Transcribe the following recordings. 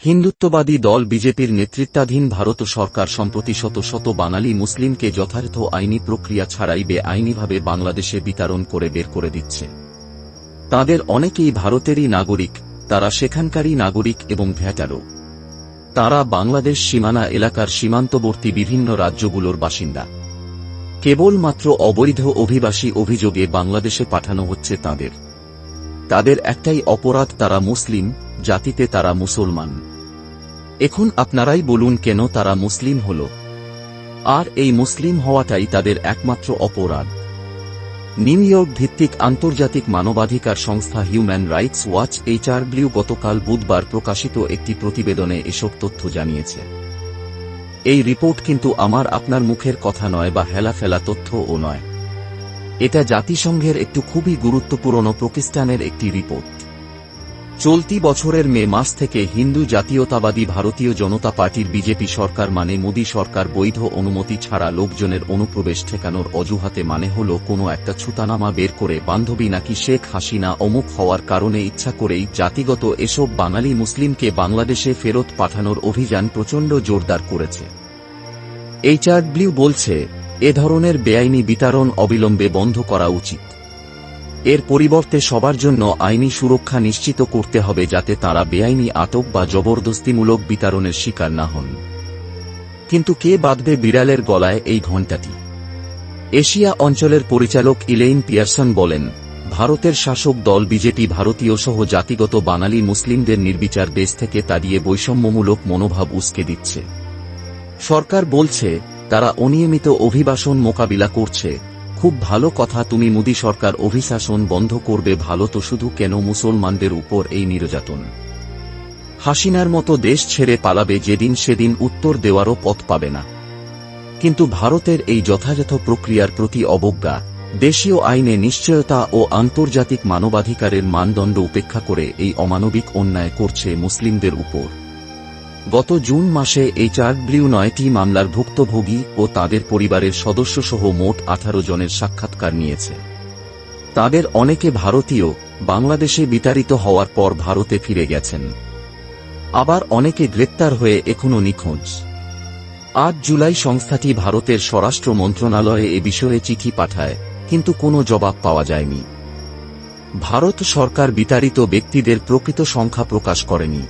হিন্দুত্ববাদী দল বিজেপির নেতৃত্বাধীন ভারত সরকার সম্প্রতি শত শত বাঙালি মুসলিমকে যথাযথ আইনি প্রক্রিয়া ছাড়াই বেআইনিভাবে বাংলাদেশে বিতরণ করে বের করে দিচ্ছে। তাদের অনেকেই ভারতেরই নাগরিক, তারা সেখানকারই নাগরিক এবং ভ্যাটারও। তারা বাংলাদেশ সীমানা এলাকার সীমান্তবর্তী বিভিন্ন রাজ্যগুলোর বাসিন্দা। কেবলমাত্র অবৈধ অভিবাসী অভিযোগে বাংলাদেশে পাঠানো হচ্ছে তাদের। তাদের একটাই অপরাধ, তারা মুসলিম, জাতিতে তারা মুসলমান। এখন আপনারাই বলুন কেন তারা মুসলিম হল? আর এই মুসলিম হওয়াটাই তাদের একমাত্র অপরাধ। নিউ ইয়র্ক ভিত্তিক আন্তর্জাতিক মানবাধিকার সংস্থা হিউম্যান রাইটস ওয়াচ HRW গতকাল বুধবার প্রকাশিত একটি প্রতিবেদনে এসব তথ্য জানিয়েছে। এই রিপোর্ট কিন্তু আমার আপনার মুখের কথা নয় বা হেলাফেলা তথ্যও নয়। এটা জাতিসংঘের একটি খুবই গুরুত্বপূর্ণ প্রতিষ্ঠানের একটি রিপোর্ট। চলতি বছরের মে মাস থেকে হিন্দু জাতীয়তাবাদী ভারতীয় জনতা পার্টির বিজেপি সরকার মানে মোদী সরকার বৈধ অনুমতি ছাড়া লোকজনের অনুপ্রবেশ ঠেকানোর অজুহাতে মানে হল কোনো একটা ছুতানামা বের করে বান্ধবী নাকি শেখ হাসিনা অমুক হওয়ার কারণে ইচ্ছা করেই জাতিগত এসব বাঙালি মুসলিমকে বাংলাদেশে ফেরত পাঠানোর অভিযান প্রচণ্ড জোরদার করেছে। HRW বলছে, এ ধরনের বেআইনি বিতরণ অবিলম্বে বন্ধ করা উচিত। এর পরিবর্তে সবার জন্য আইনি সুরক্ষা নিশ্চিত করতে হবে যাতে তারা বেআইনি আটক বা জবরদস্তিমূলক বিতরণের শিকার না হন। কিন্তু কে বাঁধবে বিড়ালের গলায় এই ঘণ্টাটি? এশিয়া অঞ্চলের পরিচালক ইলেইন পিয়ারসন বলেন, ভারতের শাসক দল বিজেপি ভারতীয় সহ জাতিগত বাঙালি মুসলিমদের নির্বিচার দেশ থেকে তাড়িয়ে বৈষম্যমূলক মনোভাব উস্কে দিচ্ছে। সরকার বলছে তারা অনিয়মিত অভিবাসন মোকাবিলা করছে। খুব ভালো কথা, তুমি মোদী সরকার অভিশাসন বন্ধ করবে ভালো তো, শুধু কেন মুসলমানদের উপর এই নির্যাতন? হাসিনার মতো দেশ ছেড়ে পালাবে যেদিন, সেদিন উত্তর দেওয়ারও পথ পাবে না। কিন্তু ভারতের এই যথাযথ প্রক্রিয়ার প্রতি অবজ্ঞা, দেশীয় আইনে নিশ্চয়তা ও আন্তর্জাতিক মানবাধিকারের মানদণ্ড উপেক্ষা করে এই অমানবিক অন্যায় করছে মুসলিমদের উপর। গত জুন মাসে HRW 9টি মামলার ভুক্তভোগী ও তাদের পরিবারের সদস্যসহ মোট 18 জনের সাক্ষাৎকার নিয়েছে। তাদের অনেকে ভারতীয়, বাংলাদেশে বিতাড়িত হওয়ার পর ভারতে ফিরে গেছেন। আবার অনেকে গ্রেপ্তার হয়ে এখনও নিখোঁজ। 8 জুলাই সংস্থাটি ভারতের স্বরাষ্ট্র মন্ত্রণালয়ে এ বিষয়ে চিঠি পাঠায়, কিন্তু কোনো জবাব পাওয়া যায়নি। ভারত সরকার বিতাড়িত ব্যক্তিদের প্রকৃত সংখ্যা প্রকাশ করেনি।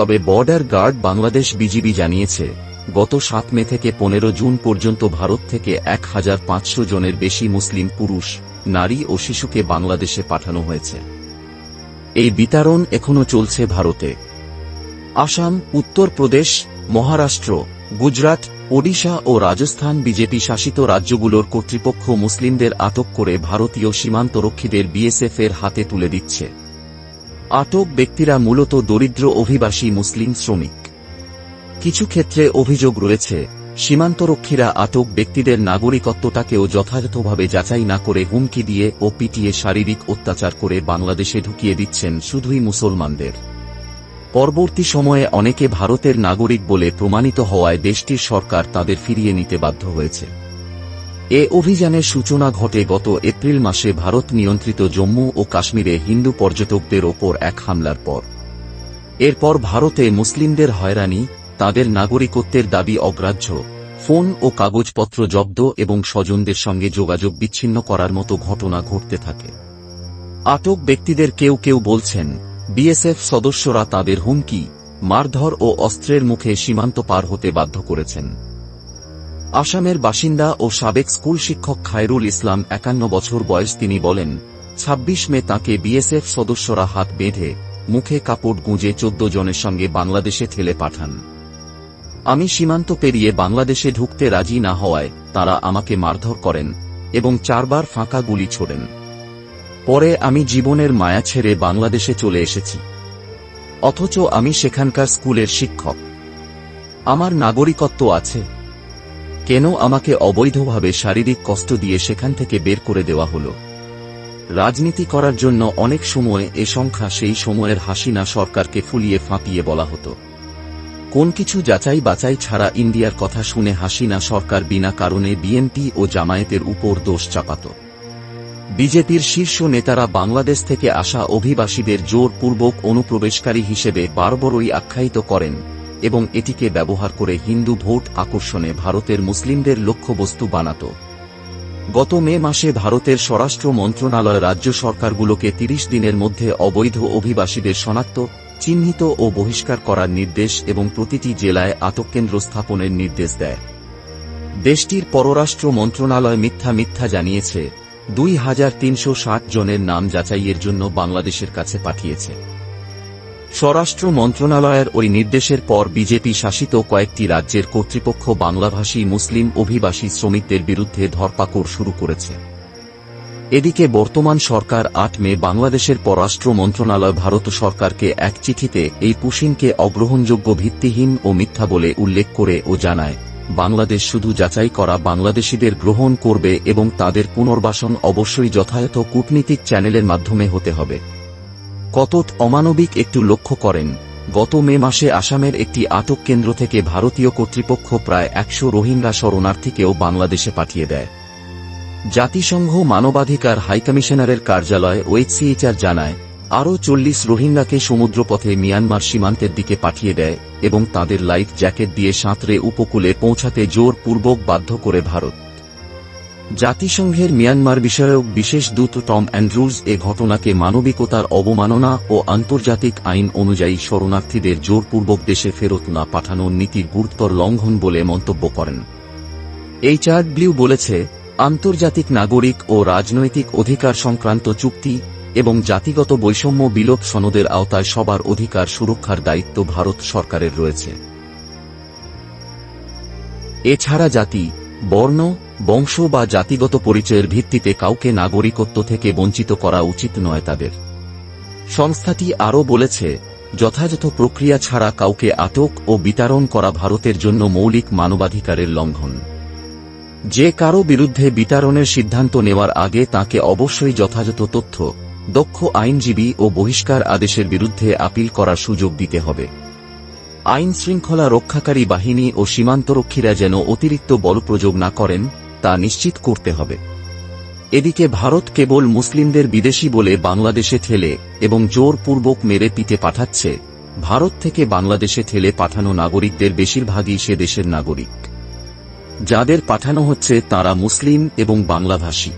তবে বর্ডার গার্ড বাংলাদেশ বিজিবি জানিয়েছে, গত 7 মে থেকে 15 জুন পর্যন্ত ভারত থেকে 1500 জনের বেশি মুসলিম পুরুষ, নারী ও শিশুকে বাংলাদেশে পাঠানো হয়েছে। এই বিতরণ এখনও চলছে ভারতে। আসাম, উত্তরপ্রদেশ, মহারাষ্ট্র, গুজরাট, ওডিশা ও রাজস্থান বিজেপি শাসিত রাজ্যগুলোর কর্তৃপক্ষ মুসলিমদের আটক করে ভারতীয় সীমান্তরক্ষীদের BSF এর হাতে তুলে দিচ্ছে। আটক ব্যক্তিরা মূলত দরিদ্র অভিবাসী মুসলিম শ্রমিক। কিছু ক্ষেত্রে অভিযোগ রয়েছে, সীমান্তরক্ষীরা আটক ব্যক্তিদের নাগরিকত্বটাকেও যথাযথভাবে যাচাই না করে হুমকি দিয়ে ও পিটিয়ে শারীরিক অত্যাচার করে বাংলাদেশে ঢুকিয়ে দিচ্ছেন শুধুই মুসলমানদের। পরবর্তী সময়ে অনেকে ভারতের নাগরিক বলে প্রমাণিত হওয়ায় দেশটির সরকার তাদের ফিরিয়ে নিতে বাধ্য হয়েছে। এ অভিযানের সূচনা ঘটে গত এপ্রিল মাসে ভারত নিয়ন্ত্রিত জম্মু ও কাশ্মীরে হিন্দু পর্যটকদের ওপর এক হামলার পর। এরপর ভারতে মুসলিমদের হয়রানি, তাদের নাগরিকত্বের দাবি অগ্রাহ্য, ফোন ও কাগজপত্র জব্দ এবং স্বজনদের সঙ্গে যোগাযোগ বিচ্ছিন্ন করার মতো ঘটনা ঘটতে থাকে। আটক ব্যক্তিদের কেউ কেউ বলছেন, BSF সদস্যরা তাদের হুমকি, মারধর ও অস্ত্রের মুখে সীমান্ত পার হতে বাধ্য করেছেন। আসামের বাসিন্দা ও সাবেক স্কুল শিক্ষক খায়রুল ইসলাম 51 বছর বয়স, তিনি বলেন, 26 মে তাকে BSF সদস্যরা হাত বেঁধে, মুখে কাপড় গুঁজে 14 জনের সঙ্গে বাংলাদেশে ঠেলে পাঠান। আমি সীমান্ত পেরিয়ে বাংলাদেশে ঢুকতে রাজি না হওয়ায় তারা আমাকে মারধর করেন এবং 4 বার ফাঁকা গুলি ছোড়েন। পরে আমি জীবনের মায়া ছেড়ে বাংলাদেশে চলে এসেছি। অথচ আমি সেখানকার স্কুলের শিক্ষক। আমার নাগরিকত্ব আছে। কেন আমাকে অবৈধভাবে শারীরিক কষ্ট দিয়ে সেখান থেকে বের করে দেওয়া হলো? রাজনীতি করার জন্য অনেক সময় এ সংখ্যা সেই সময়ের হাসিনা সরকারকে ফুলিয়ে ফাঁপিয়ে বলা হতো। কোন কিছু যাচাই বাছাই ছাড়া ইন্ডিয়ার কথা শুনে হাসিনা সরকার বিনা কারণে BNP ও জামায়াতের উপর দোষ চাপাত। বিজেপির শীর্ষ নেতারা বাংলাদেশ থেকে আসা অভিবাসীদের জোরপূর্বক অনুপ্রবেশকারী হিসেবে বারবারই আখ্যায়িত করেন এবং এটিকে ব্যবহার করে হিন্দু ভোট আকর্ষণে ভারতের মুসলিমদের লক্ষ্যবস্তু বানাত। গত মে মাসে ভারতের স্বরাষ্ট্র মন্ত্রণালয় রাজ্য সরকারগুলোকে ৩০ দিনের মধ্যে অবৈধ অভিবাসীদের শনাক্ত, চিহ্নিত ও বহিষ্কার করার নির্দেশ এবং প্রতিটি জেলায় আটককেন্দ্র স্থাপনের নির্দেশ দেয়। দেশটির পররাষ্ট্র মন্ত্রণালয় মিথ্যা জানিয়েছে ২,৩৬০ জনের নাম যাচাইয়ের জন্য বাংলাদেশের কাছে পাঠিয়েছে। স্বরাষ্ট্র মন্ত্রণালয়ের ওই নির্দেশের পর বিজেপি শাসিত কয়েকটি রাজ্যের কর্তৃপক্ষ বাংলাভাষী মুসলিম অভিবাসী শ্রমিকদের বিরুদ্ধে ধরপাকড় শুরু করেছে। এদিকে বর্তমান সরকার ৮ মে বাংলাদেশের পররাষ্ট্র মন্ত্রণালয় ভারত সরকারকে এক চিঠিতে এই পুশিনকে অগ্রহণযোগ্য, ভিত্তিহীন ও মিথ্যা বলে উল্লেখ করে ও জানায়, বাংলাদেশ শুধু যাচাই করা বাংলাদেশিদের গ্রহণ করবে এবং তাদের পুনর্বাসন অবশ্যই যথাযথ কূটনীতিক চ্যানেলের মাধ্যমে হতে হবে। কতট অমানবিক একটু লক্ষ্য করেন, গত মে মাসে আসামের একটি আটক কেন্দ্র থেকে ভারতীয় কর্তৃপক্ষ প্রায় ১০০ রোহিঙ্গা শরণার্থীকেও বাংলাদেশে পাঠিয়ে দেয়। জাতিসংঘ মানবাধিকার হাইকমিশনারের কার্যালয় OHCHR জানায়, আরও ৪০ রোহিঙ্গাকে সমুদ্রপথে মিয়ানমার সীমান্তের দিকে পাঠিয়ে দেয় এবং তাদের লাইফ জ্যাকেট দিয়ে সাঁতরে উপকূলে পৌঁছাতে জোরপূর্বক বাধ্য করে ভারত। জাতিসংঘের মিয়ানমার বিষয়ক বিশেষ দূত টম অ্যান্ড্রুজ এ ঘটনাকে মানবিকতার অবমাননা ও আন্তর্জাতিক আইন অনুযায়ী শরণার্থীদের জোরপূর্বক দেশে ফেরত না পাঠানোর নীতির গুরুতর লঙ্ঘন বলে মন্তব্য করেন। HRW বলেছে, আন্তর্জাতিক নাগরিক ও রাজনৈতিক অধিকার সংক্রান্ত চুক্তি এবং জাতিগত বৈষম্য বিলোপ সনদের আওতায় সবার অধিকার সুরক্ষার দায়িত্ব ভারত সরকারের রয়েছে। এছাড়া জাতি, বর্ণ, বংশ বা জাতিগত পরিচয়ের ভিত্তিতে কাউকে নাগরিকত্ব থেকে বঞ্চিত করা উচিত নয় তাদের। সংস্থাটি আরও বলেছে, যথাযথ প্রক্রিয়া ছাড়া কাউকে আটক ও বিতাড়ন করা ভারতের জন্য মৌলিক মানবাধিকারের লঙ্ঘন। যে কারো বিরুদ্ধে বিতাড়নের সিদ্ধান্ত নেওয়ার আগে তাকে অবশ্যই যথাযথ তথ্য, দক্ষ আইনজীবী ও বহিষ্কার আদেশের বিরুদ্ধে আপিল করার সুযোগ দিতে হবে। আইন শৃঙ্খলা রক্ষাকারী বাহিনী ও সীমান্তরক্ষীরা যেন অতিরিক্ত বল প্রয়োগ না করেন তা নিশ্চিত করতে হবে। এদিকে ভারত কেবল মুসলিমদের বিদেশি বলে বাংলাদেশে ঠেলে এবং জোরপূর্বক মেরে পিটে পাঠাচ্ছে। ভারত থেকে বাংলাদেশে ঠেলে পাঠানো নাগরিকদের বেশিরভাগই সে দেশের নাগরিক। যাদের পাঠানো হচ্ছে তারা মুসলিম এবং বাংলাভাষী।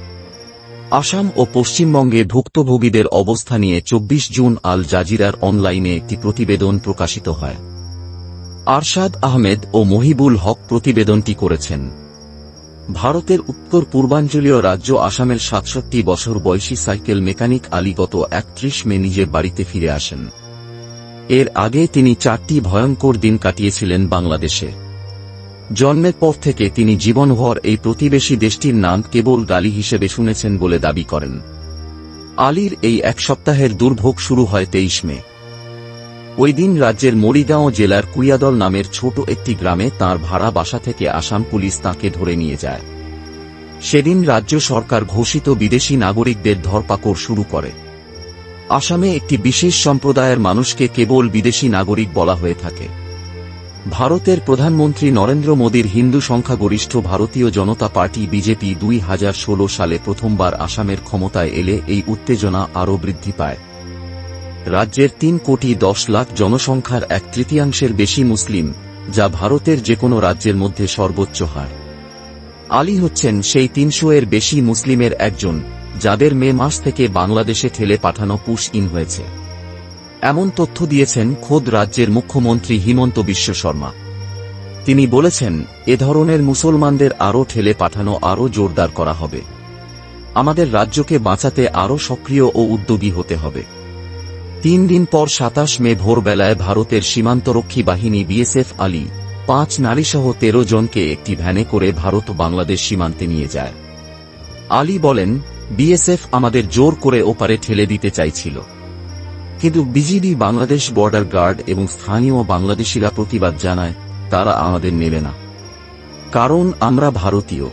আসাম ও পশ্চিমবঙ্গে ভুক্তভোগীদের অবস্থা নিয়ে ২৪ জুন আল জাজিরার অনলাইনে একটি প্রতিবেদন প্রকাশিত হয়। আরশাদ আহমেদ ও মহিবুল হক প্রতিবেদনটি করেছেন। ভারতের উত্তর পূর্বাঞ্চলীয় রাজ্য আসামের ৬৭ বছর বয়সী সাইকেল মেকানিক আলী গত ৩১ মে নিজের বাড়িতে ফিরে আসেন। এর আগে তিনি ৪টি ভয়ঙ্কর দিন কাটিয়েছিলেন বাংলাদেশে। জন্মের পর থেকে তিনি জীবনভর এই প্রতিবেশী দেশটির নাম কেবল গালি হিসেবে শুনেছেন বলে দাবি করেন। আলীর এই এক সপ্তাহের দুর্ভোগ শুরু হয় ২৩ মে। ওই দিন রাজ্যের মরিগাঁও জেলার কুইয়াদল নামের ছোট একটি গ্রামে তাঁর ভাড়া বাসা থেকে আসাম পুলিশ তাঁকে ধরে নিয়ে যায়। সেদিন রাজ্য সরকার ঘোষিত বিদেশি নাগরিকদের ধরপাকড় শুরু করে। আসামে একটি বিশেষ সম্প্রদায়ের মানুষকে কেবল বিদেশি নাগরিক বলা হয়ে থাকে। ভারতের প্রধানমন্ত্রী নরেন্দ্র মোদীর হিন্দু সংখ্যাগরিষ্ঠ ভারতীয় জনতা পার্টি বিজেপি ২০১৬ সালে প্রথমবার আসামের ক্ষমতায় এলে এই উত্তেজনা আরও বৃদ্ধি পায়। রাজ্যের ৩,১০,০০,০০০ জনসংখ্যার ১/৩ বেশি মুসলিম, যা ভারতের যেকোনো রাজ্যের মধ্যে সর্বোচ্চ হার। আলী হচ্ছেন সেই ৩০০ এর বেশি মুসলিমের একজন, যাদের মে মাস থেকে বাংলাদেশে ঠেলে পাঠানো পুশ ইন হয়েছে। এমন তথ্য দিয়েছেন খোদ রাজ্যের মুখ্যমন্ত্রী হিমন্ত বিশ্ব শর্মা। তিনি বলেছেন, এ ধরনের মুসলমানদের আরও ঠেলে পাঠানো আরও জোরদার করা হবে। আমাদের রাজ্যকে বাঁচাতে আরও সক্রিয় ও উদ্যোগী হতে হবে। ৩ দিন পর ২৭ মে ভোরবেলায় ভারতের সীমান্তরক্ষী বাহিনী BSF আলী ৫ নারীসহ ১৩ জনকে একটি ভ্যানে করে ভারত বাংলাদেশ সীমান্তে নিয়ে যায়। আলী বলেন, BSF আমাদের জোর করে ওপারে ঠেলে দিতে চাইছিল, কিন্তু বিজিবি, বাংলাদেশ বর্ডার গার্ড এবং স্থানীয় বাংলাদেশিরা প্রতিবাদ জানায় তারা আমাদের নেবে না, কারণ আমরা ভারতীয়।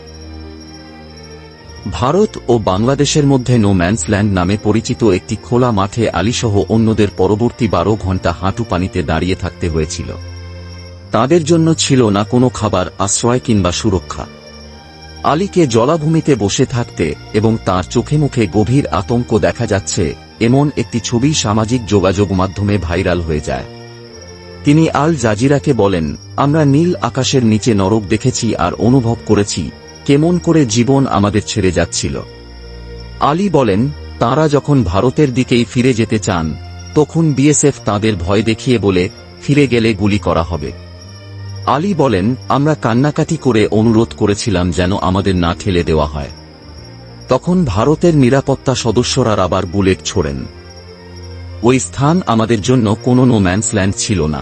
ভারত ও বাংলাদেশের মধ্যে নো ম্যানস ল্যান্ড নামে পরিচিত একটি খোলা মাঠে আলীসহ অন্যদের পরবর্তী ১২ ঘণ্টা হাঁটু পানিতে দাঁড়িয়ে থাকতে হয়েছিল। তাদের জন্য ছিল না কোনো খাবার, আশ্রয় কিংবা সুরক্ষা। আলীকে জলাভূমিতে বসে থাকতে এবং তার চোখে মুখে গভীর আতঙ্ক দেখা যাচ্ছে এমন একটি ছবি সামাজিক যোগাযোগ মাধ্যমে ভাইরাল হয়ে যায়। তিনি আল জাজিরাকে বলেন, আমরা নীল আকাশের নিচে নরক দেখেছি আর অনুভব করেছি কেমন করে জীবন আমাদের ছেড়ে যাচ্ছিল। আলী বলেন, তাঁরা যখন ভারতের দিকেই ফিরে যেতে চান তখন বিএসএফ তাঁদের ভয় দেখিয়ে বলে ফিরে গেলে গুলি করা হবে। আলী বলেন, আমরা কান্নাকাটি করে অনুরোধ করেছিলাম যেন আমাদের না ঠেলে দেওয়া হয়। তখন ভারতের নিরাপত্তা সদস্যরা আবার বুলেট ছোড়েন। ওই স্থান আমাদের জন্য কোনো নো ম্যানস ল্যান্ড ছিল না,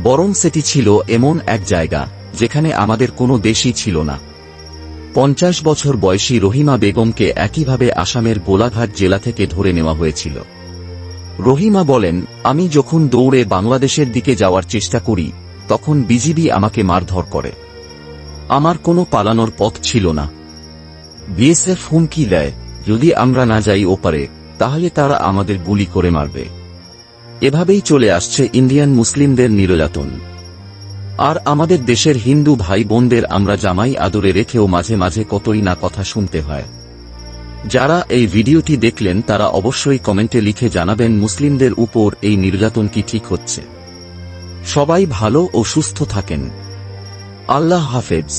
বরং সেটি ছিল এমন এক জায়গা যেখানে আমাদের কোনো দেশই ছিল না। 50 বছর বয়সী রহিমা বেগমকে একইভাবে আসামের গোলাঘাট জেলা থেকে ধরে নেওয়া হয়েছিল। রহিমা বলেন, আমি যখন দৌড়ে বাংলাদেশের দিকে যাওয়ার চেষ্টা করি তখন বিজিবি আমাকে মারধর করে। আমার কোনো পালানোর পথ ছিল না। বিএসএফ হুমকি দেয়, যদি আমরা না যাই ওপারে তাহলে তারা আমাদের গুলি করে মারবে। এভাবেই চলে আসছে ইন্ডিয়ান মুসলিমদের নির্যাতন। আর আমাদের দেশের হিন্দু ভাই বোনদের আমরা জামাই আদরে রেখেও মাঝে মাঝে কতই না কথা শুনতে হয়। যারা এই ভিডিওটি দেখলেন তারা অবশ্যই কমেন্টে লিখে জানাবেন মুসলিমদের উপর এই নির্যাতন কি ঠিক হচ্ছে। সবাই ভালো ও সুস্থ থাকেন। আল্লাহ হাফেজ।